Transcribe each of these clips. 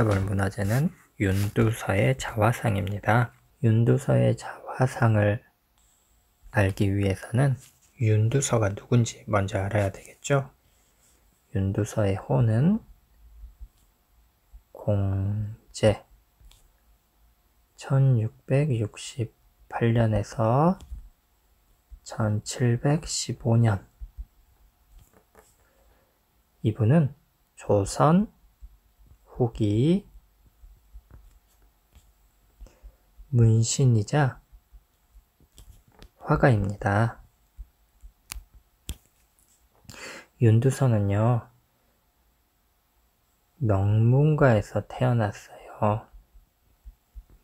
살펴볼 문화재는 윤두서의 자화상입니다. 윤두서의 자화상을 알기 위해서는 윤두서가 누군지 먼저 알아야 되겠죠. 윤두서의 호는 공제 1668년에서 1715년. 이분은 조선 후기 문신이자 화가입니다. 윤두서는요, 명문가에서 태어났어요.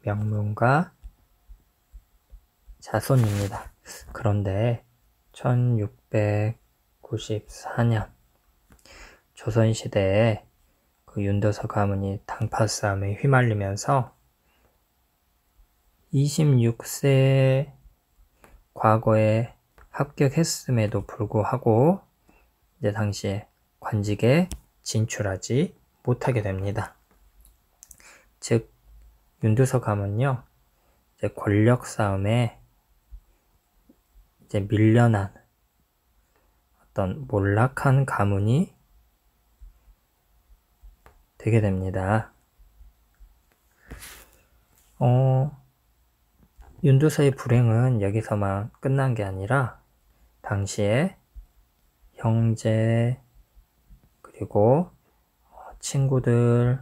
명문가 자손입니다. 그런데 1694년 조선시대에 그 윤두서 가문이 당파 싸움에 휘말리면서 26세 과거에 합격했음에도 불구하고 이제 당시에 관직에 진출하지 못하게 됩니다. 즉 윤두서 가문은요, 이제 권력 싸움에 이제 밀려난 어떤 몰락한 가문이 되게 됩니다. 윤두서의 불행은 여기서만 끝난 게 아니라 당시에 형제 그리고 친구들,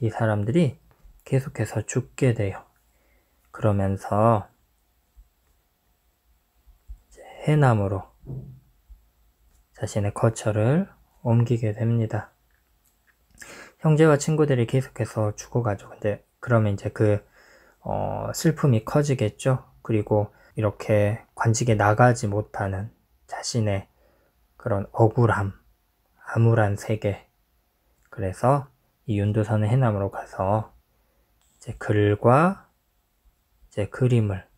이 사람들이 계속해서 죽게 돼요. 그러면서 이제 해남으로 자신의 거처를 옮기게 됩니다. 형제와 친구들이 계속해서 죽어가죠. 근데 그러면 이제 슬픔이 커지겠죠. 그리고 이렇게 관직에 나가지 못하는 자신의 그런 억울함, 암울한 세계. 그래서 이 윤두서는 해남으로 가서 이제 글과 이제 그림을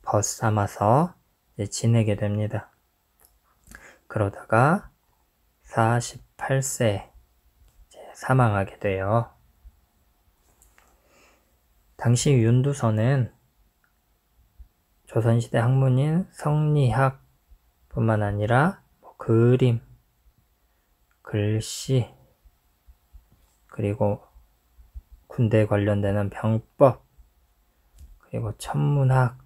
벗삼아서 이제 지내게 됩니다. 그러다가 48세에 사망하게 돼요. 당시 윤두서는 조선시대 학문인 성리학 뿐만 아니라 그림, 글씨, 그리고 군대에 관련되는 병법, 그리고 천문학,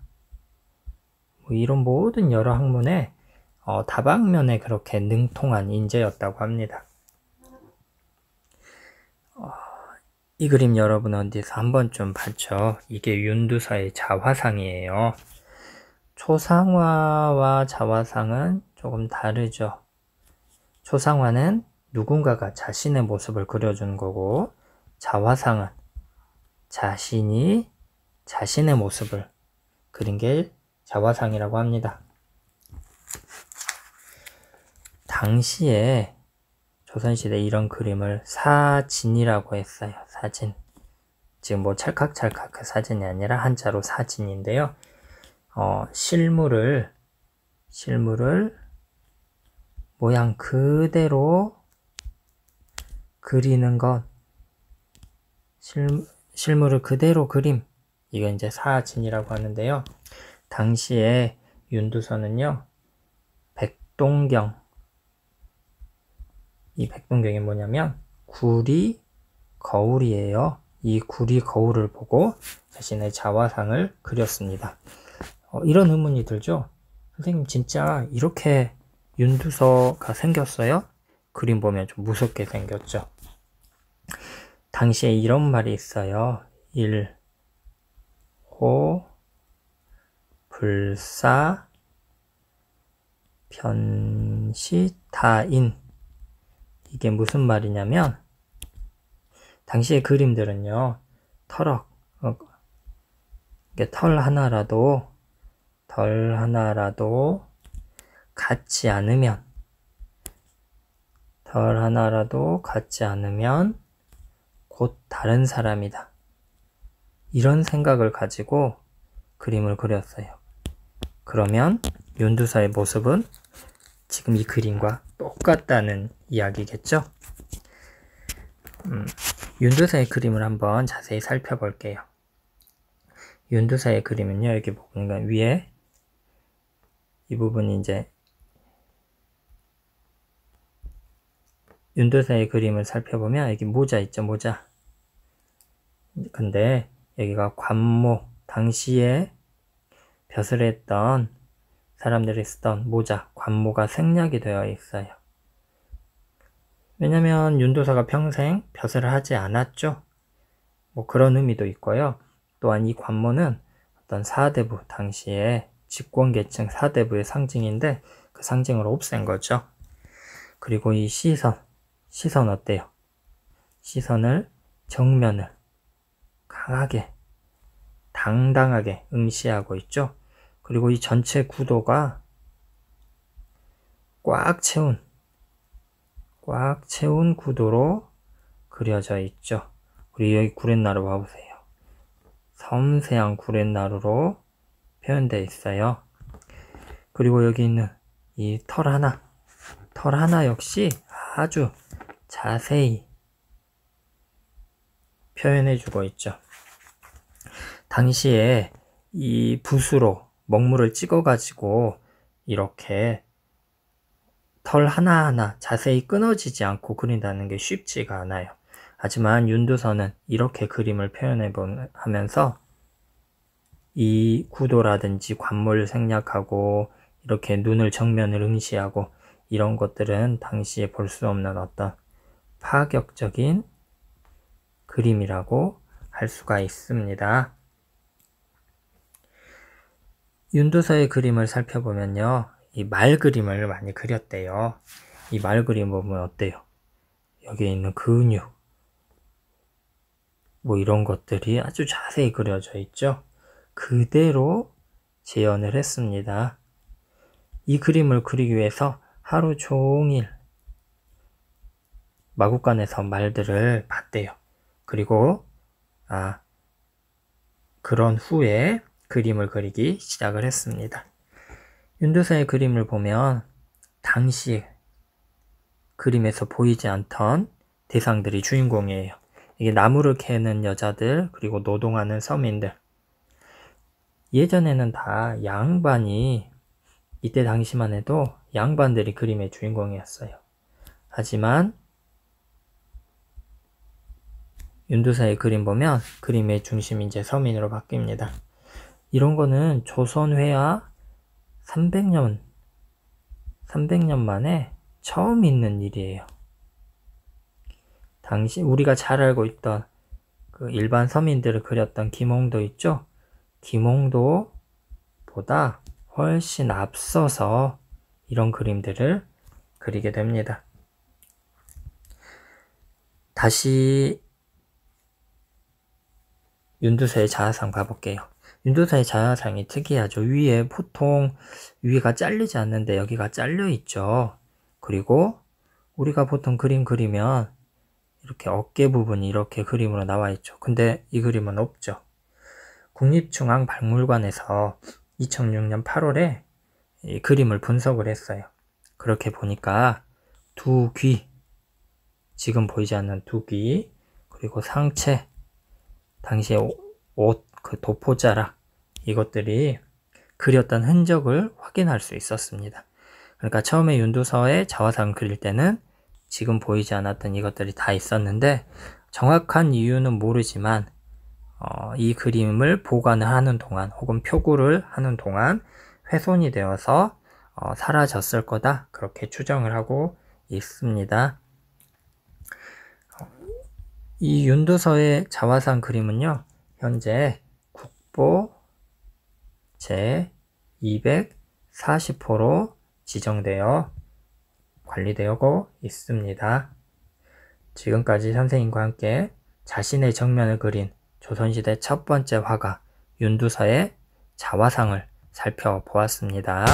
이런 모든 여러 학문에 다방면에 그렇게 능통한 인재였다고 합니다. 이 그림 여러분 어디서 한 번쯤 봤죠? 이게 윤두서의 자화상이에요. 초상화와 자화상은 조금 다르죠. 초상화는 누군가가 자신의 모습을 그려준 거고, 자화상은 자신이 자신의 모습을 그린 게 자화상이라고 합니다. 당시에 조선시대 이런 그림을 사진이라고 했어요. 사진. 지금 뭐 찰칵찰칵 그 사진이 아니라 한자로 사진인데요. 실물을 모양 그대로 그리는 것, 실물을 그대로 그림, 이건 이제 사진이라고 하는데요. 당시에 윤두서는요, 백동경, 이 백동경이 뭐냐면 구리 거울이에요. 이 구리 거울을 보고 자신의 자화상을 그렸습니다. 이런 의문이 들죠? 선생님 진짜 이렇게 윤두서가 생겼어요? 그림 보면 좀 무섭게 생겼죠. 당시에 이런 말이 있어요. 일호 불사 변시타인. 이게 무슨 말이냐면 당시의 그림들은요, 털 하나라도 같지 않으면 곧 다른 사람이다. 이런 생각을 가지고 그림을 그렸어요. 그러면 윤두서의 모습은 지금 이 그림과 똑같다는 이야기겠죠? 윤두사의 그림을 한번 자세히 살펴볼게요. 윤두사의 그림은요, 여기 보니까 위에 이 부분이 이제 윤두사의 그림을 살펴보면 여기 모자 있죠, 모자. 근데 여기가 관모, 당시에 벼슬 했던 사람들이 쓰던 모자, 관모가 생략이 되어 있어요. 왜냐면 윤두사가 평생 벼슬을 하지 않았죠. 뭐 그런 의미도 있고요. 또한 이 관모는 어떤 사대부, 당시에 집권계층 사대부의 상징인데 그 상징을 없앤 거죠. 그리고 이 시선 어때요? 시선을, 정면을 강하게, 당당하게 응시하고 있죠. 그리고 이 전체 구도가 꽉 채운 구도로 그려져 있죠. 그리고 여기 구렛나루 봐보세요. 섬세한 구렛나루로 표현되어 있어요. 그리고 여기 있는 이 털 하나 역시 아주 자세히 표현해주고 있죠. 당시에 이 붓으로 먹물을 찍어가지고 이렇게 털 하나하나 자세히 끊어지지 않고 그린다는 게 쉽지가 않아요. 하지만 윤두서는 이렇게 그림을 하면서 이 구도라든지 관모를 생략하고 이렇게 눈을 정면을 응시하고 이런 것들은 당시에 볼 수 없는 어떤 파격적인 그림이라고 할 수가 있습니다. 윤두서의 그림을 살펴보면요, 이 말 그림을 많이 그렸대요. 이 말 그림 보면 어때요? 여기에 있는 근육, 뭐 이런 것들이 아주 자세히 그려져 있죠. 그대로 재현을 했습니다. 이 그림을 그리기 위해서 하루 종일 마국간에서 말들을 봤대요. 그리고 그런 후에 그림을 그리기 시작을 했습니다. 윤두서의 그림을 보면 당시 그림에서 보이지 않던 대상들이 주인공이에요. 이게 나무를 캐는 여자들, 그리고 노동하는 서민들. 예전에는 다 양반이, 이때 당시만 해도 양반들이 그림의 주인공이었어요. 하지만 윤두서의 그림 보면 그림의 중심이 이제 서민으로 바뀝니다. 이런 거는 조선회화 300년 만에 처음 있는 일이에요. 당시 우리가 잘 알고 있던 그 일반 서민들을 그렸던 김홍도 있죠? 김홍도보다 훨씬 앞서서 이런 그림들을 그리게 됩니다. 다시 윤두서의 자화상 봐볼게요. 윤두서의 자화상이 특이하죠. 보통 위가 잘리지 않는데 여기가 잘려 있죠. 그리고 우리가 보통 그림 그리면 이렇게 어깨 부분이 이렇게 그림으로 나와 있죠. 근데 이 그림은 없죠. 국립중앙박물관에서 2006년 8월에 이 그림을 분석을 했어요. 그렇게 보니까 두 귀, 지금 보이지 않는 두 귀, 그리고 상체, 당시에 옷, 그 도포자락, 이것들이 그렸던 흔적을 확인할 수 있었습니다. 그러니까 처음에 윤두서의 자화상을 그릴 때는 지금 보이지 않았던 이것들이 다 있었는데 정확한 이유는 모르지만 이 그림을 보관을 하는 동안 혹은 표구를 하는 동안 훼손이 되어서 사라졌을 거다, 그렇게 추정을 하고 있습니다. 이 윤두서의 자화상 그림은요, 현재 국보 제 240호로 지정되어 관리되고 있습니다. 지금까지 선생님과 함께 자신의 정면을 그린 조선시대 첫 번째 화가 윤두서의 자화상을 살펴보았습니다.